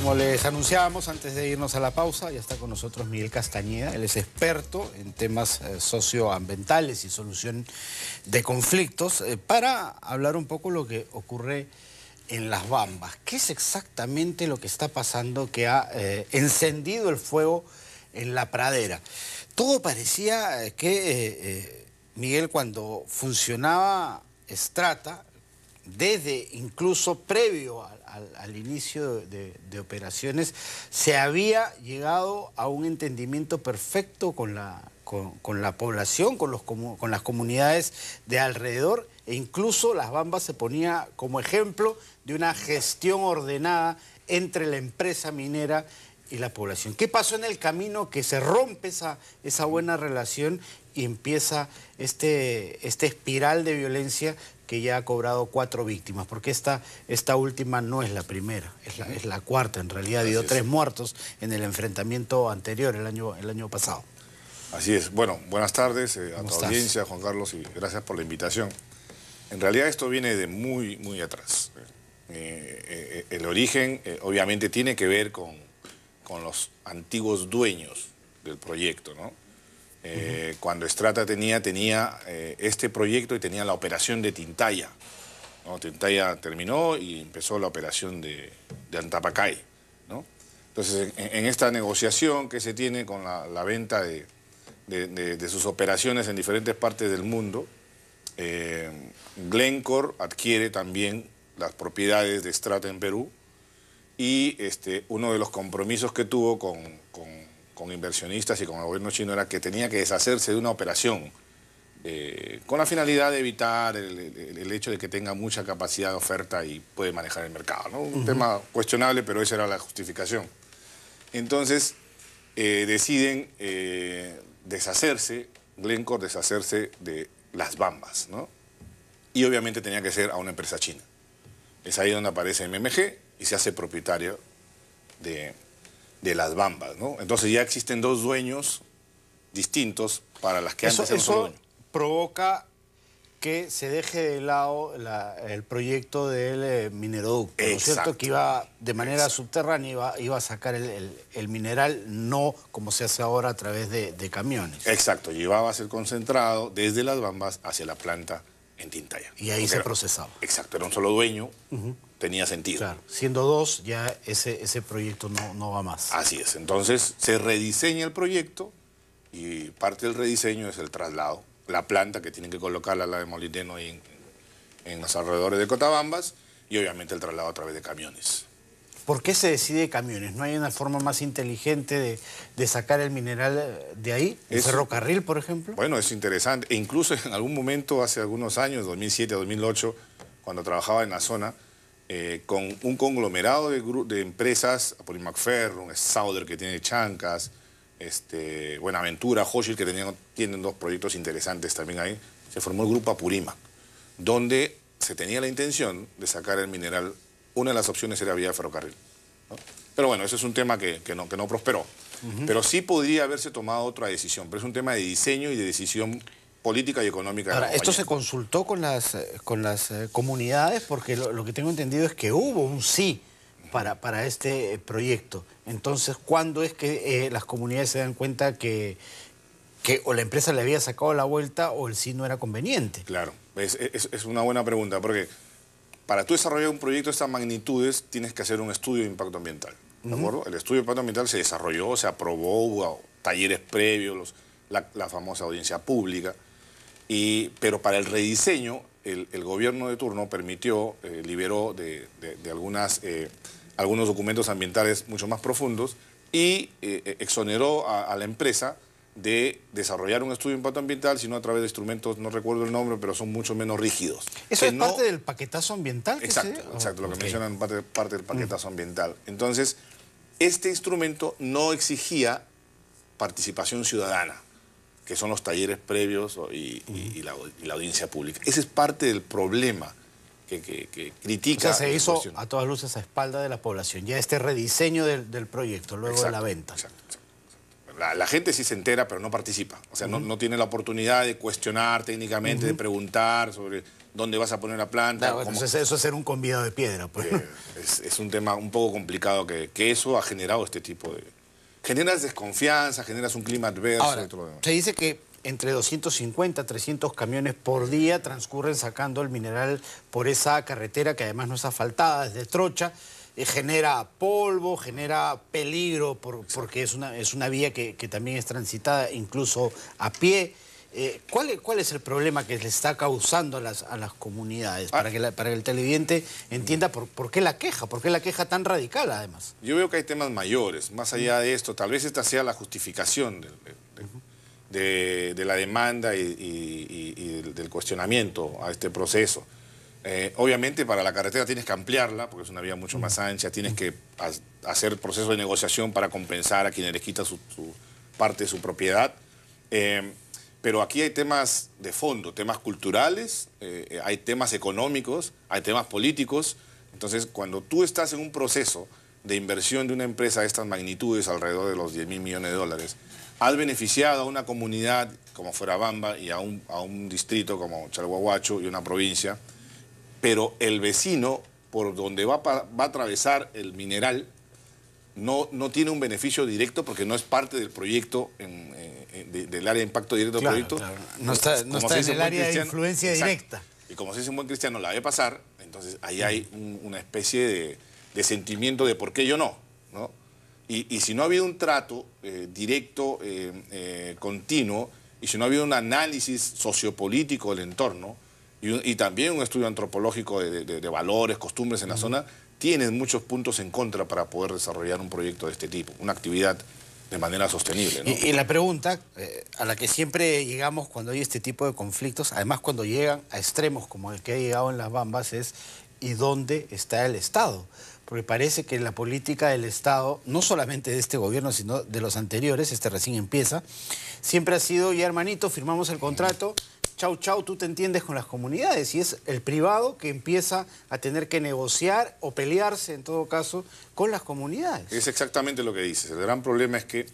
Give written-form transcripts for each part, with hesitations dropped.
Como les anunciábamos antes de irnos a la pausa, ya está con nosotros Miguel Castañeda. Él es experto en temas socioambientales y solución de conflictos para hablar un poco lo que ocurre en Las Bambas. ¿Qué es exactamente lo que está pasando que ha encendido el fuego en la pradera? Todo parecía que, Miguel, cuando funcionaba Strata, desde incluso previo al inicio de operaciones, se había llegado a un entendimiento perfecto con la población, con las comunidades de alrededor, e incluso Las Bambas se ponía como ejemplo de una gestión ordenada entre la empresa minera y la población. ¿Qué pasó en el camino que se rompe esa buena relación y empieza este espiral de violencia que ya ha cobrado 4 víctimas? Porque esta última no es la primera, es la cuarta. En realidad ha habido 3 muertos en el enfrentamiento anterior, el año pasado. Así es. Bueno, buenas tardes a tu audiencia, Juan Carlos, y gracias por la invitación. En realidad esto viene de muy, muy atrás. El origen obviamente tiene que ver con los antiguos dueños del proyecto, ¿no? Cuando Strata tenía este proyecto y tenía la operación de Tintaya, ¿no? Tintaya terminó y empezó la operación de Antapacay, ¿no? Entonces, en esta negociación que se tiene con la venta de sus operaciones en diferentes partes del mundo, Glencore adquiere también las propiedades de Strata en Perú, y uno de los compromisos que tuvo con inversionistas y con el gobierno chino era que tenía que deshacerse de una operación con la finalidad de evitar el hecho de que tenga mucha capacidad de oferta y puede manejar el mercado, ¿no? Un tema cuestionable, pero esa era la justificación. Entonces deciden Glencore deshacerse de Las Bambas, ¿no? Y obviamente tenía que ser a una empresa china. Es ahí donde aparece MMG y se hace propietario de Las Bambas, ¿no? Entonces ya existen 2 dueños distintos para las que antes eran solo dueños. Provoca que se deje de lado el proyecto del mineroducto, ¿no es cierto? Que iba de manera subterránea, iba a sacar el mineral, no como se hace ahora a través de camiones. Exacto, llevaba a ser concentrado desde Las Bambas hacia la planta en Tintaya. Y ahí se procesaba. Exacto, era un solo dueño, tenía sentido. Claro, siendo 2, ya ese proyecto no va más. Así es, entonces se rediseña el proyecto y parte del rediseño es el traslado, la planta que tienen que colocarla, la de molibdeno ahí en los alrededores de Cotabambas, y obviamente el traslado a través de camiones. ¿Por qué se decide camiones? ¿No hay una forma más inteligente de sacar el mineral de ahí? ¿El ferrocarril, por ejemplo? Bueno, es interesante. E incluso en algún momento, hace algunos años, 2007, 2008, cuando trabajaba en la zona, con un conglomerado de empresas, Apolimacferro, Sauder, que tiene Chancas, Buenaventura, Hochschild, que tienen 2 proyectos interesantes también ahí, se formó el grupo Apurímac, donde se tenía la intención de sacar el mineral. Una de las opciones era vía ferrocarril, ¿no? Pero bueno, ese es un tema que no prosperó. Pero sí podría haberse tomado otra decisión, pero es un tema de diseño y de decisión política y económica. Ahora, ¿esto se consultó con las comunidades? Porque lo que tengo entendido es que hubo un sí para este proyecto. Entonces, ¿cuándo es que las comunidades se dan cuenta que o la empresa le había sacado la vuelta o el sí no era conveniente? Claro, es una buena pregunta, porque para tú desarrollar un proyecto de estas magnitudes tienes que hacer un estudio de impacto ambiental, ¿de acuerdo? El estudio de impacto ambiental se desarrolló, se aprobó, hubo talleres previos, la famosa audiencia pública, pero para el rediseño el gobierno de turno permitió, liberó de algunos documentos ambientales mucho más profundos y exoneró a la empresa de desarrollar un estudio de impacto ambiental, sino a través de instrumentos, no recuerdo el nombre, pero son mucho menos rígidos. ¿Eso es parte del paquetazo ambiental? Exacto, lo que mencionan parte del paquetazo ambiental. Entonces, este instrumento no exigía participación ciudadana, que son los talleres previos y la audiencia pública. Ese es parte del problema que critica. O sea, se hizo a todas luces a espalda de la población, ya este rediseño del proyecto, luego de la venta. Exacto. La gente sí se entera, pero no participa. O sea, no tiene la oportunidad de cuestionar técnicamente, de preguntar sobre dónde vas a poner la planta. Claro, bueno, eso es ser un convidado de piedra. Pues. Es un tema un poco complicado que eso ha generado este tipo de... Generas desconfianza, generas un clima adverso. Ahora, y todo lo demás. se dice que entre 250 300 camiones por día transcurren sacando el mineral por esa carretera que además no es asfaltada, es de trocha, genera polvo, genera peligro porque es una vía que también es transitada incluso a pie. ¿Cuál es el problema que le está causando a las comunidades? Para que el televidente entienda por qué la queja tan radical además. Yo veo que hay temas mayores, más allá de esto, tal vez esta sea la justificación de la demanda y del cuestionamiento a este proceso. Obviamente para la carretera tienes que ampliarla, porque es una vía mucho más ancha, tienes que hacer proceso de negociación para compensar a quienes les quita su parte de su propiedad. Pero aquí hay temas de fondo, temas culturales, hay temas económicos, hay temas políticos. Entonces, cuando tú estás en un proceso de inversión de una empresa de estas magnitudes, alrededor de los 10.000 millones de dólares, has beneficiado a una comunidad como Fuerabamba y a un distrito como Chalhuahuacho y una provincia, pero el vecino por donde va a atravesar el mineral no tiene un beneficio directo porque no es parte del proyecto, del área de impacto directo del proyecto. Claro. No está en el área de influencia directa. Y como se dice un buen cristiano, la ve pasar, entonces ahí hay una especie de sentimiento de por qué yo no, ¿no? Y si no ha habido un trato directo, continuo, y si no ha habido un análisis sociopolítico del entorno, y también un estudio antropológico de valores, costumbres en la zona, tienes muchos puntos en contra para poder desarrollar un proyecto de este tipo, una actividad de manera sostenible, ¿no? Y la pregunta a la que siempre llegamos cuando hay este tipo de conflictos, además cuando llegan a extremos como el que ha llegado en Las Bambas, es ¿y dónde está el Estado? Porque parece que la política del Estado, no solamente de este gobierno, sino de los anteriores, este recién empieza, siempre ha sido, ya hermanito, firmamos el contrato, chau, chau, tú te entiendes con las comunidades, y es el privado que empieza a tener que negociar o pelearse, en todo caso, con las comunidades. Es exactamente lo que dices. El gran problema es que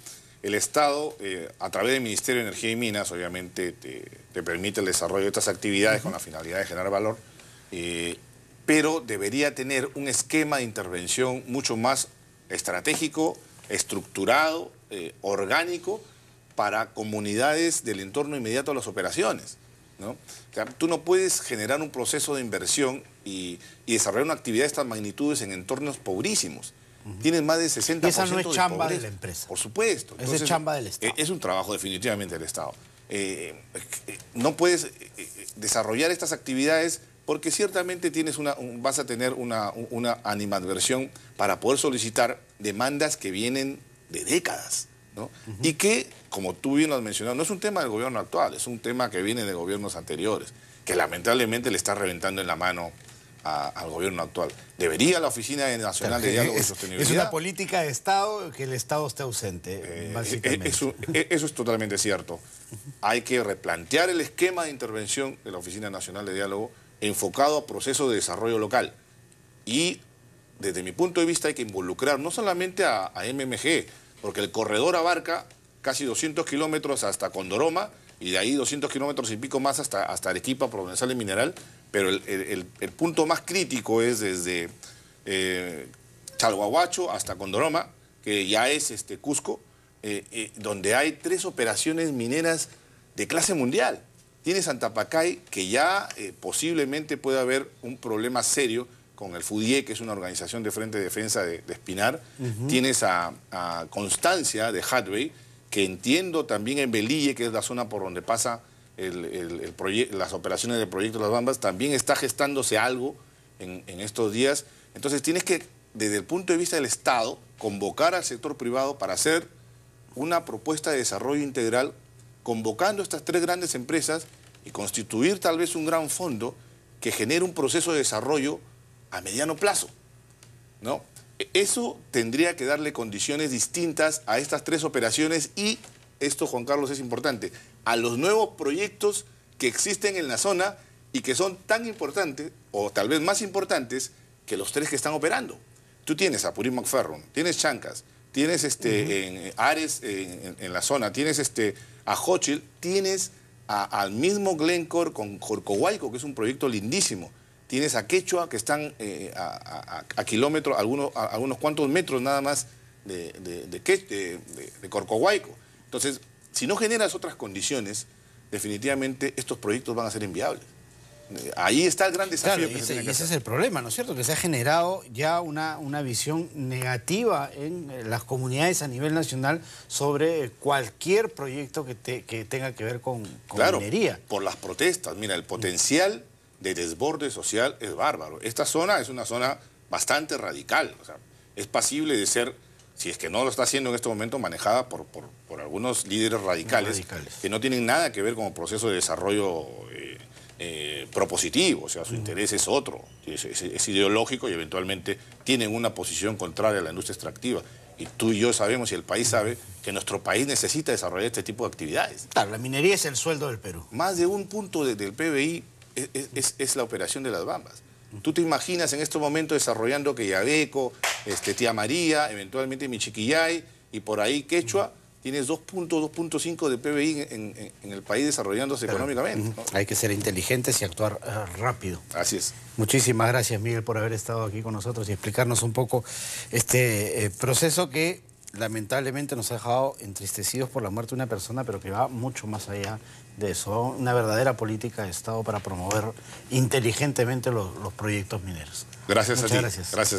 el Estado, a través del Ministerio de Energía y Minas, obviamente te permite el desarrollo de estas actividades con la finalidad de generar valor, pero debería tener un esquema de intervención mucho más estratégico, estructurado, orgánico, para comunidades del entorno inmediato a las operaciones, ¿no? O sea, tú no puedes generar un proceso de inversión y desarrollar una actividad de estas magnitudes en entornos pobrísimos. Tienes más de 60% y esa no es chamba pobreza. De la empresa. Por supuesto. Entonces, es chamba del Estado. Es un trabajo definitivamente del Estado. No puedes desarrollar estas actividades porque ciertamente vas a tener una animadversión para poder solicitar demandas que vienen de décadas, ¿no? Y que, como tú bien lo has mencionado, no es un tema del gobierno actual, es un tema que viene de gobiernos anteriores, que lamentablemente le está reventando en la mano al gobierno actual. ¿Debería la Oficina Nacional de Diálogo y Sostenibilidad? Es una política de Estado que el Estado esté ausente, básicamente. Eso es totalmente cierto. Hay que replantear el esquema de intervención de la Oficina Nacional de Diálogo enfocado a procesos de desarrollo local. Y desde mi punto de vista hay que involucrar no solamente a MMG, porque el corredor abarca casi 200 kilómetros hasta Condoroma y de ahí 200 kilómetros y pico más hasta Arequipa, por donde sale el mineral, pero el punto más crítico es desde Chalhuahuacho hasta Condoroma, que ya es Cusco, donde hay 3 operaciones mineras de clase mundial. Tienes Antapacay, que ya posiblemente puede haber un problema serio con el FUDIE, que es una organización de Frente de Defensa de Espinar. Tienes a Constancia de Hadway, que entiendo también en Belille, que es la zona por donde pasa las operaciones del proyecto Las Bambas, también está gestándose algo en estos días. Entonces tienes que, desde el punto de vista del Estado, convocar al sector privado para hacer una propuesta de desarrollo integral, convocando a estas 3 grandes empresas y constituir tal vez un gran fondo que genere un proceso de desarrollo a mediano plazo, ¿no? Eso tendría que darle condiciones distintas a estas 3 operaciones y, esto, Juan Carlos, es importante, a los nuevos proyectos que existen en la zona y que son tan importantes, o tal vez más importantes, que los 3 que están operando. Tú tienes a Purímac-Ferrum, tienes Chancas, tienes en Ares en la zona, tienes a Xochitl, tienes al mismo Glencore con Corcovado, que es un proyecto lindísimo. Tienes a Quechua, que están a kilómetros, algunos cuantos metros nada más de Corcovado. Entonces, si no generas otras condiciones, definitivamente estos proyectos van a ser inviables. Ahí está el gran desafío. Claro, y ese es el problema, ¿no es cierto? Que se ha generado ya una visión negativa en las comunidades a nivel nacional sobre cualquier proyecto que tenga que ver con minería. Por las protestas. Mira, el potencial de desborde social es bárbaro. Esta zona es una zona bastante radical. O sea, es pasible de ser, si es que no lo está haciendo en este momento, manejada por algunos líderes radicales que no tienen nada que ver con el proceso de desarrollo propositivo. O sea, su interés es otro, es ideológico y eventualmente tienen una posición contraria a la industria extractiva. Y tú y yo sabemos, y el país sabe, que nuestro país necesita desarrollar este tipo de actividades. Claro, la minería es el sueldo del Perú. Más de un punto del PBI es la operación de las Bambas. Tú te imaginas en este momento desarrollando Quellaveco, Tía María, eventualmente Michiquillay y por ahí Quechua, tienes 2.5 de PBI en el país desarrollándose económicamente, ¿no? Hay que ser inteligentes y actuar rápido. Así es. Muchísimas gracias, Miguel, por haber estado aquí con nosotros y explicarnos un poco este proceso que lamentablemente nos ha dejado entristecidos por la muerte de una persona, pero que va mucho más allá de eso. Una verdadera política de Estado para promover inteligentemente los proyectos mineros. Gracias a ti. Muchas gracias. Gracias.